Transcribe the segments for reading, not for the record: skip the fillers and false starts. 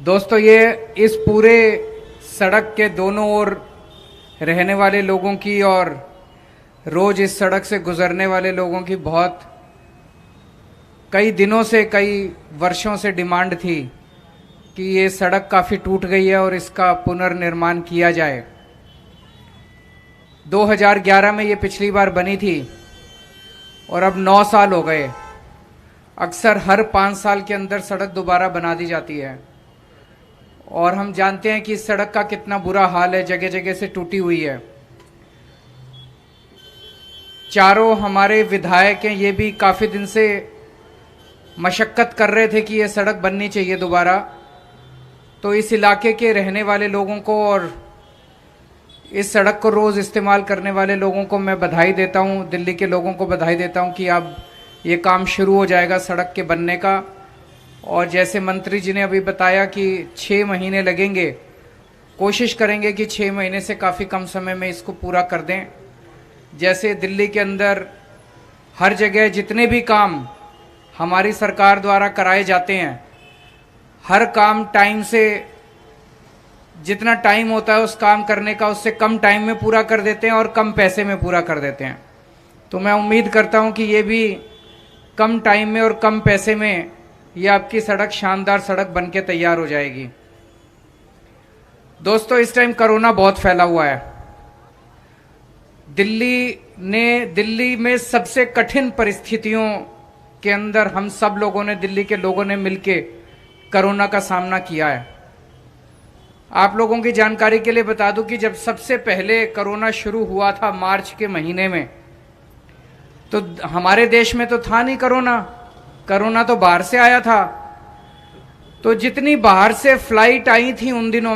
दोस्तों, ये इस पूरे सड़क के दोनों ओर रहने वाले लोगों की और रोज इस सड़क से गुजरने वाले लोगों की बहुत कई दिनों से, कई वर्षों से डिमांड थी कि ये सड़क काफ़ी टूट गई है और इसका पुनर्निर्माण किया जाए। 2011 में ये पिछली बार बनी थी और अब 9 साल हो गए। अक्सर हर 5 साल के अंदर सड़क दोबारा बना दी जाती है और हम जानते हैं कि इस सड़क का कितना बुरा हाल है, जगह जगह से टूटी हुई है। चारों हमारे विधायक हैं, ये भी काफ़ी दिन से मशक्क़त कर रहे थे कि ये सड़क बननी चाहिए दोबारा। तो इस इलाके के रहने वाले लोगों को और इस सड़क को रोज़ इस्तेमाल करने वाले लोगों को मैं बधाई देता हूँ, दिल्ली के लोगों को बधाई देता हूँ कि अब ये काम शुरू हो जाएगा सड़क के बनने का। और जैसे मंत्री जी ने अभी बताया कि 6 महीने लगेंगे, कोशिश करेंगे कि 6 महीने से काफ़ी कम समय में इसको पूरा कर दें। जैसे दिल्ली के अंदर हर जगह जितने भी काम हमारी सरकार द्वारा कराए जाते हैं, हर काम टाइम से, जितना टाइम होता है उस काम करने का उससे कम टाइम में पूरा कर देते हैं और कम पैसे में पूरा कर देते हैं। तो मैं उम्मीद करता हूं कि ये भी कम टाइम में और कम पैसे में ये आपकी सड़क शानदार सड़क बनके तैयार हो जाएगी। दोस्तों, इस टाइम कोरोना बहुत फैला हुआ है। दिल्ली में सबसे कठिन परिस्थितियों के अंदर हम सब लोगों ने, दिल्ली के लोगों ने मिलके कोरोना का सामना किया है। आप लोगों की जानकारी के लिए बता दूं कि जब सबसे पहले कोरोना शुरू हुआ था मार्च के महीने में, तो हमारे देश में तो था नहीं कोरोना तो बाहर से आया था। तो जितनी बाहर से फ्लाइट आई थी उन दिनों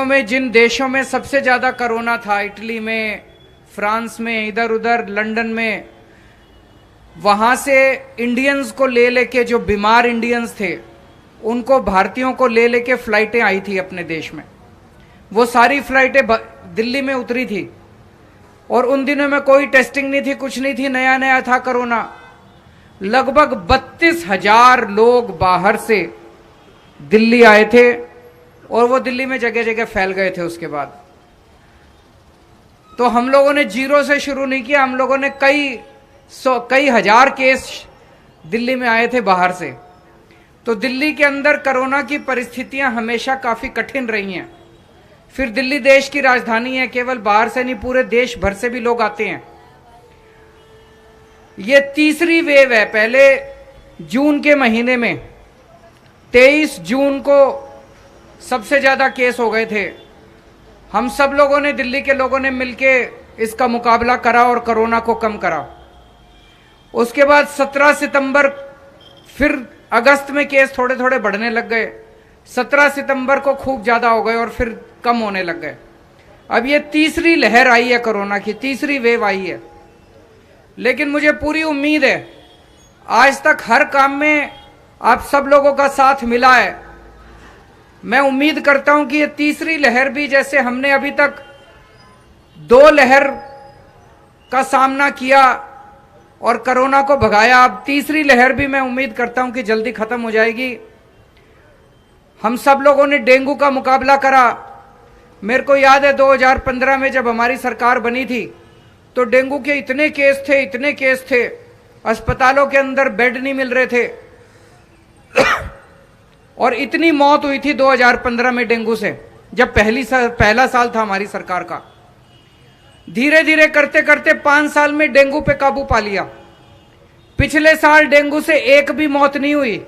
में जिन देशों में सबसे ज्यादा कोरोना था, इटली में, फ्रांस में, इधर उधर लंदन में, वहां से इंडियंस को ले लेके, जो बीमार इंडियंस थे उनको, भारतीयों को ले लेके फ्लाइटें आई थी अपने देश में। वो सारी फ्लाइटें दिल्ली में उतरी थी और उन दिनों में कोई टेस्टिंग नहीं थी, कुछ नहीं थी, नया नया था कोरोना। लगभग 32,000 लोग बाहर से दिल्ली आए थे और वो दिल्ली में जगह जगह फैल गए थे। उसके बाद तो हम लोगों ने जीरो से शुरू नहीं किया, हम लोगों ने कई हजार केस दिल्ली में आए थे बाहर से। तो दिल्ली के अंदर कोरोना की परिस्थितियां हमेशा काफी कठिन रही हैं। फिर दिल्ली देश की राजधानी है, केवल बाहर से नहीं पूरे देश भर से भी लोग आते हैं। ये तीसरी वेव है। पहले जून के महीने में 23 जून को सबसे ज्यादा केस हो गए थे। हम सब लोगों ने, दिल्ली के लोगों ने मिलके इसका मुकाबला करा और कोरोना को कम करा। उसके बाद 17 सितंबर, फिर अगस्त में केस थोड़े थोड़े बढ़ने लग गए। 17 सितंबर को खूब ज्यादा हो गए और फिर कम होने लग गए। अब ये तीसरी लहर आई है कोरोना की, तीसरी वेव आई है। लेकिन मुझे पूरी उम्मीद है, आज तक हर काम में आप सब लोगों का साथ मिला है। मैं उम्मीद करता हूं कि ये तीसरी लहर भी, जैसे हमने अभी तक 2 लहर का सामना किया और कोरोना को भगाया, अब तीसरी लहर भी मैं उम्मीद करता हूं कि जल्दी खत्म हो जाएगी। हम सब लोगों ने डेंगू का मुकाबला करा। मेरे को याद है 2015 में जब हमारी सरकार बनी थी तो डेंगू के इतने केस थे, अस्पतालों के अंदर बेड नहीं मिल रहे थे और इतनी मौत हुई थी 2015 में डेंगू से, जब पहला साल था हमारी सरकार का। धीरे धीरे करते करते 5 साल में डेंगू पे काबू पा लिया। पिछले साल डेंगू से एक भी मौत नहीं हुई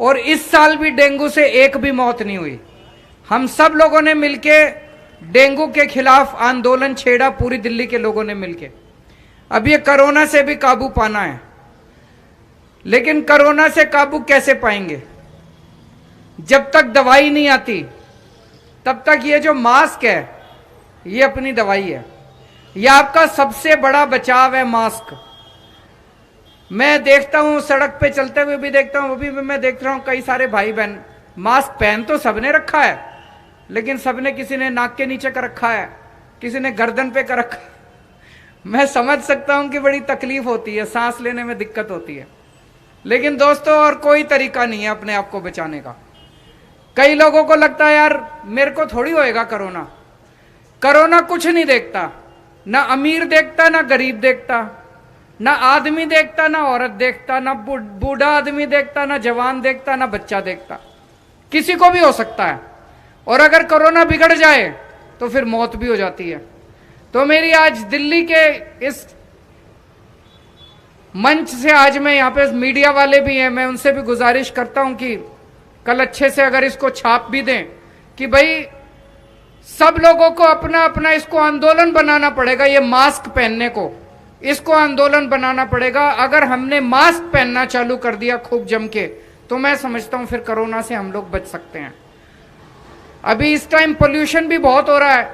और इस साल भी डेंगू से एक भी मौत नहीं हुई। हम सब लोगों ने मिलके डेंगू के खिलाफ आंदोलन छेड़ा, पूरी दिल्ली के लोगों ने मिलके। अब ये कोरोना से भी काबू पाना है। लेकिन कोरोना से काबू कैसे पाएंगे? जब तक दवाई नहीं आती तब तक ये जो मास्क है ये अपनी दवाई है। ये आपका सबसे बड़ा बचाव है, मास्क। मैं देखता हूं सड़क पे चलते हुए भी देखता हूं, अभी मैं देख रहा हूं कई सारे भाई बहन मास्क पहन तो सबने रखा है, लेकिन सबने, किसी ने नाक के नीचे कर रखा है, किसी ने गर्दन पे कर रखा है। मैं समझ सकता हूं कि बड़ी तकलीफ होती है, सांस लेने में दिक्कत होती है। लेकिन दोस्तों और कोई तरीका नहीं है अपने आप को बचाने का। कई लोगों को लगता है यार मेरे को थोड़ी होएगा कोरोना। कोरोना कुछ नहीं देखता, ना अमीर देखता ना गरीब देखता, ना आदमी देखता ना औरत देखता, ना बूढ़ा आदमी देखता, ना जवान देखता, ना बच्चा देखता। किसी को भी हो सकता है, और अगर कोरोना बिगड़ जाए तो फिर मौत भी हो जाती है। तो मेरी आज दिल्ली के इस मंच से, आज मैं यहाँ पे मीडिया वाले भी हैं, मैं उनसे भी गुजारिश करता हूं कि कल अच्छे से अगर इसको छाप भी दें कि भाई सब लोगों को अपना अपना इसको आंदोलन बनाना पड़ेगा। ये मास्क पहनने को, इसको आंदोलन बनाना पड़ेगा। अगर हमने मास्क पहनना चालू कर दिया खूब जम के, तो मैं समझता हूं फिर कोरोना से हम लोग बच सकते हैं। अभी इस टाइम पोल्यूशन भी बहुत हो रहा है।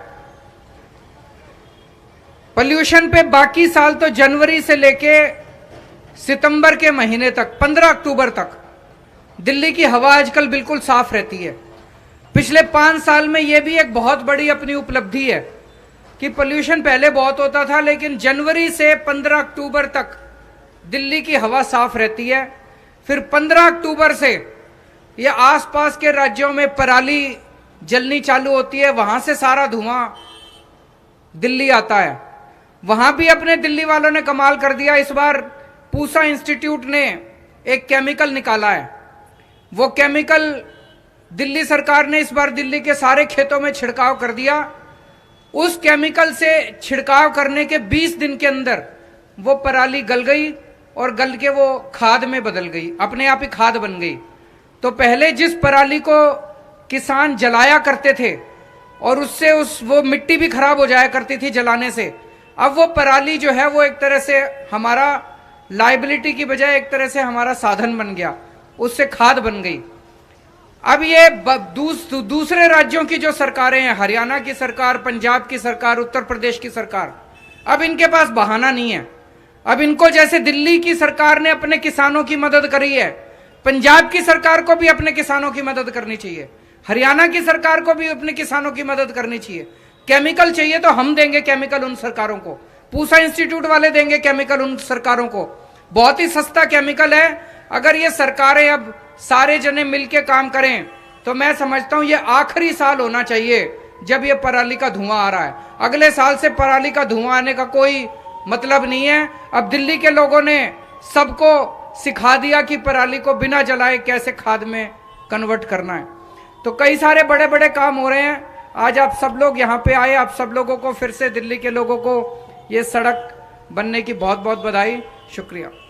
पोल्यूशन पे बाकी साल तो जनवरी से लेके सितंबर के महीने तक, 15 अक्टूबर तक दिल्ली की हवा आजकल बिल्कुल साफ रहती है। पिछले 5 साल में यह भी एक बहुत बड़ी अपनी उपलब्धि है कि पोल्यूशन पहले बहुत होता था, लेकिन जनवरी से 15 अक्टूबर तक दिल्ली की हवा साफ रहती है। फिर 15 अक्टूबर से ये आसपास के राज्यों में पराली जलनी चालू होती है, वहां से सारा धुआं दिल्ली आता है। वहां भी अपने दिल्ली वालों ने कमाल कर दिया। इस बार पूसा इंस्टीट्यूट ने एक केमिकल निकाला है। वो केमिकल दिल्ली सरकार ने इस बार दिल्ली के सारे खेतों में छिड़काव कर दिया। उस केमिकल से छिड़काव करने के 20 दिन के अंदर वो पराली गल गई और गल के वो खाद में बदल गई, अपने आप ही खाद बन गई। तो पहले जिस पराली को किसान जलाया करते थे और उससे वो मिट्टी भी खराब हो जाया करती थी जलाने से, अब वो पराली जो है वो एक तरह से हमारा लाइबिलिटी की बजाय एक तरह से हमारा साधन बन गया, उससे खाद बन गई। अब ये दूसरे राज्यों की जो सरकारें हैं, हरियाणा की सरकार, पंजाब की सरकार, उत्तर प्रदेश की सरकार, अब इनके पास बहाना नहीं है। अब इनको जैसे दिल्ली की सरकार ने अपने किसानों की मदद करी है, पंजाब की सरकार को भी अपने किसानों की मदद करनी चाहिए, हरियाणा की सरकार को भी अपने किसानों की मदद करनी चाहिए। केमिकल चाहिए तो हम देंगे केमिकल उन सरकारों को, पूसा इंस्टीट्यूट वाले देंगे केमिकल उन सरकारों को। बहुत ही सस्ता केमिकल है। अगर ये सरकारें अब सारे जने मिलके काम करें तो मैं समझता हूं ये आखिरी साल होना चाहिए जब ये पराली का धुआं आ रहा है। अगले साल से पराली का धुआं आने का कोई मतलब नहीं है। अब दिल्ली के लोगों ने सबको सिखा दिया कि पराली को बिना जलाए कैसे खाद में कन्वर्ट करना है। तो कई सारे बड़े बड़े काम हो रहे हैं। आज आप सब लोग यहाँ पे आए, आप सब लोगों को फिर से, दिल्ली के लोगों को ये सड़क बनने की बहुत बहुत बधाई, शुक्रिया।